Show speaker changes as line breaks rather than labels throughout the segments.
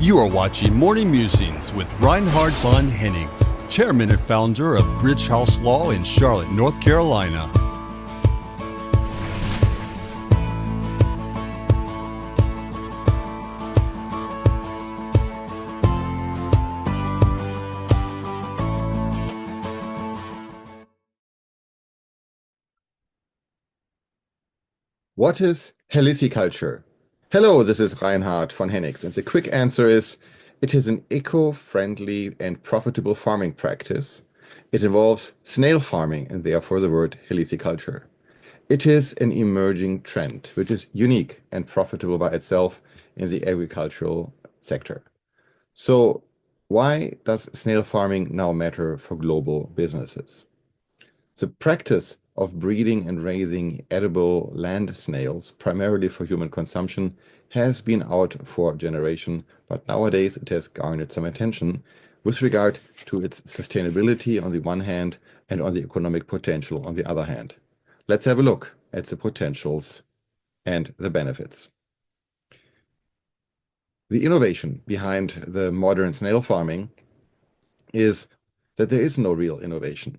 You are watching Morning Musings with Reinhard von Hennigs, chairman and founder of BridgehouseLaw in Charlotte, North Carolina.
What is heliciculture? Hello, this is Reinhard von Hennigs, and the quick answer is it is an eco-friendly and profitable farming practice. It involves snail farming and therefore the word heliciculture. It is an emerging trend which is unique and profitable by itself in the agricultural sector. So why does snail farming now matter for global businesses? The practice of breeding and raising edible land snails, primarily for human consumption, has been out for a generation, but nowadays it has garnered some attention with regard to its sustainability on the one hand and on the economic potential on the other hand. Let's have a look at the potentials and the benefits. The innovation behind the modern snail farming is that there is no real innovation.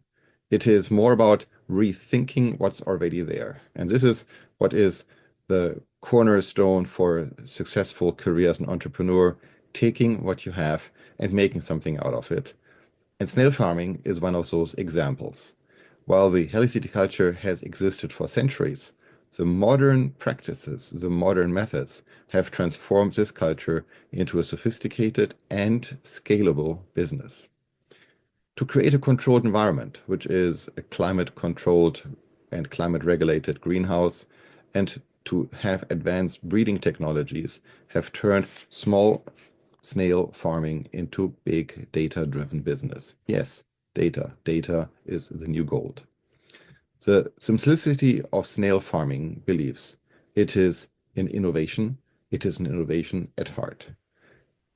It is more about rethinking what's already there. And this is what is the cornerstone for a successful career as an entrepreneur, taking what you have and making something out of it. And snail farming is one of those examples. While the heliciculture has existed for centuries, the modern practices, the modern methods have transformed this culture into a sophisticated and scalable business. To create a controlled environment, which is a climate-controlled and climate-regulated greenhouse, and to have advanced breeding technologies have turned small snail farming into big data-driven business. Yes, data. Data is the new gold. The simplicity of snail farming believes it is an innovation. It is an innovation at heart.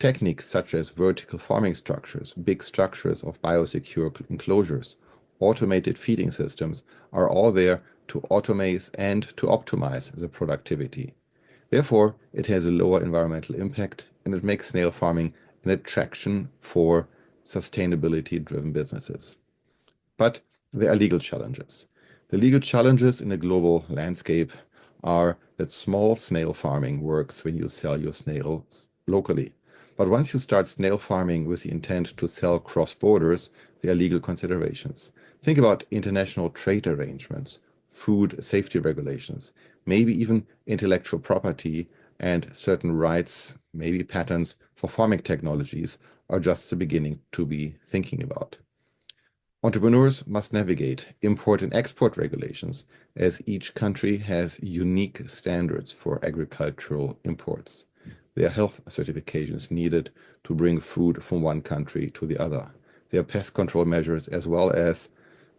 Techniques such as vertical farming structures, big structures of biosecure enclosures, automated feeding systems are all there to automate and to optimize the productivity. Therefore, it has a lower environmental impact and it makes snail farming an attraction for sustainability-driven businesses. But there are legal challenges. The legal challenges in a global landscape are that small snail farming works when you sell your snails locally. But once you start snail farming with the intent to sell cross borders, there are legal considerations. Think about international trade arrangements, food safety regulations, maybe even intellectual property and certain rights, maybe patents for farming technologies are just the beginning to be thinking about. Entrepreneurs must navigate import and export regulations as each country has unique standards for agricultural imports. There are health certifications needed to bring food from one country to the other. There are pest control measures as well as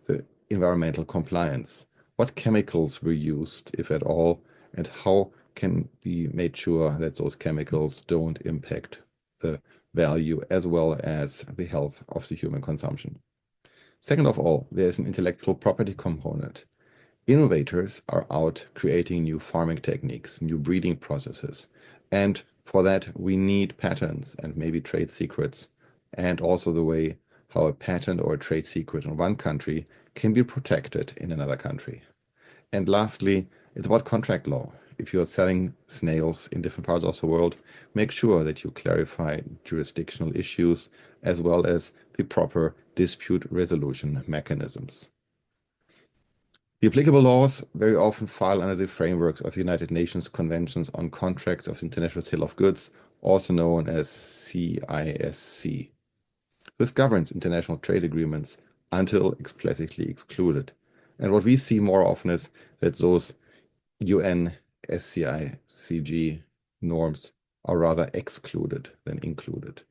the environmental compliance. What chemicals were used, if at all, and how can be made sure that those chemicals don't impact the value as well as the health of the human consumption. Second of all, there's an intellectual property component. Innovators are out creating new farming techniques, new breeding processes, and for that, we need patents and maybe trade secrets, and also the way how a patent or a trade secret in one country can be protected in another country. And lastly, it's about contract law. If you are selling snails in different parts of the world, make sure that you clarify jurisdictional issues as well as the proper dispute resolution mechanisms. The applicable laws very often fall under the frameworks of the United Nations Conventions on Contracts of the International Sale of Goods, also known as CISC. This governs international trade agreements until explicitly excluded. And what we see more often is that those UN SCICG norms are rather excluded than included.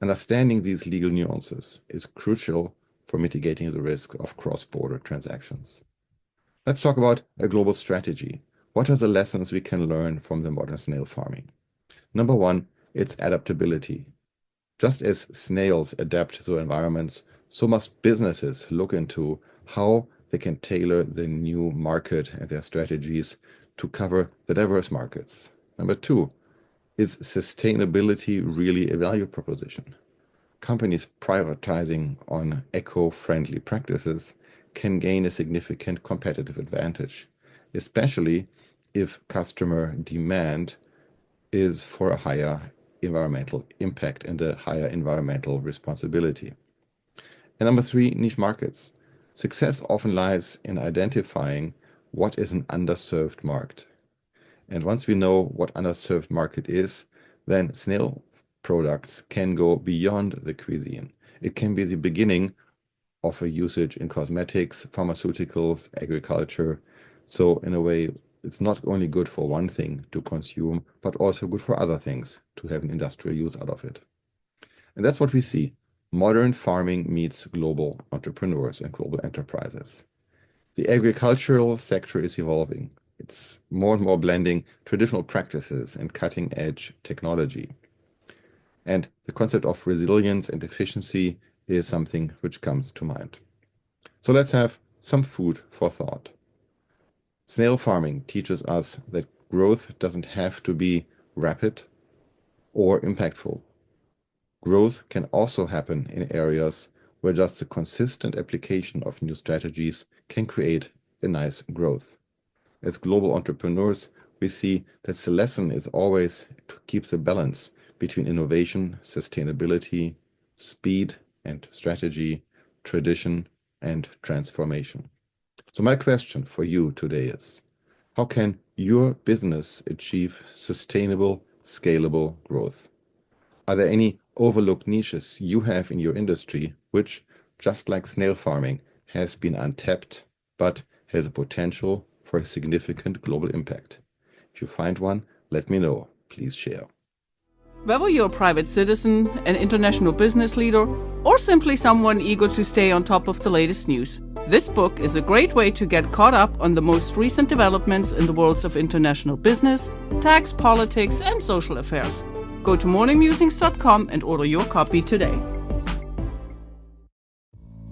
Understanding these legal nuances is crucial for mitigating the risk of cross-border transactions. Let's talk about a global strategy. What are the lessons we can learn from the modern snail farming? Number one, it's adaptability. Just as snails adapt to environments, so must businesses look into how they can tailor the new market and their strategies to cover the diverse markets. Number two, is sustainability really a value proposition? Companies prioritizing on eco-friendly practices can gain a significant competitive advantage, especially if customer demand is for a higher environmental impact and a higher environmental responsibility. And number three, niche markets. Success often lies in identifying what is an underserved market. And once we know what underserved market is, then Snail products can go beyond the cuisine. It can be the beginning of a usage in cosmetics, pharmaceuticals, agriculture. So in a way, it's not only good for one thing to consume, but also good for other things to have an industrial use out of it. And that's what we see. Modern farming meets global entrepreneurs and global enterprises. The agricultural sector is evolving. It's more and more blending traditional practices and cutting-edge technology. And the concept of resilience and efficiency is something which comes to mind. So let's have some food for thought. Snail farming teaches us that growth doesn't have to be rapid or impactful. Growth can also happen in areas where just the consistent application of new strategies can create a nice growth. As global entrepreneurs, we see that the lesson is always to keep the balance between innovation, sustainability, speed and strategy, tradition and transformation. So my question for you today is, how can your business achieve sustainable, scalable growth? Are there any overlooked niches you have in your industry which, just like snail farming, has been untapped but has a potential for a significant global impact? If you find one, let me know. Please share.
Whether you're a private citizen, an international business leader, or simply someone eager to stay on top of the latest news, this book is a great way to get caught up on the most recent developments in the worlds of international business, tax, politics, and social affairs. Go to morningmusings.com and order your copy today.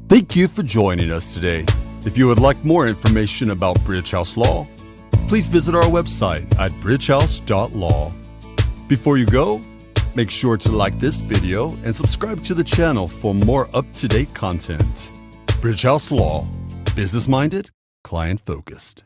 Thank you for joining us today. If you would like more information about Bridge House Law, please visit our website at bridgehouse.law. Before you go, make sure to like this video and subscribe to the channel for more up-to-date content. Bridge House Law, business-minded, client-focused.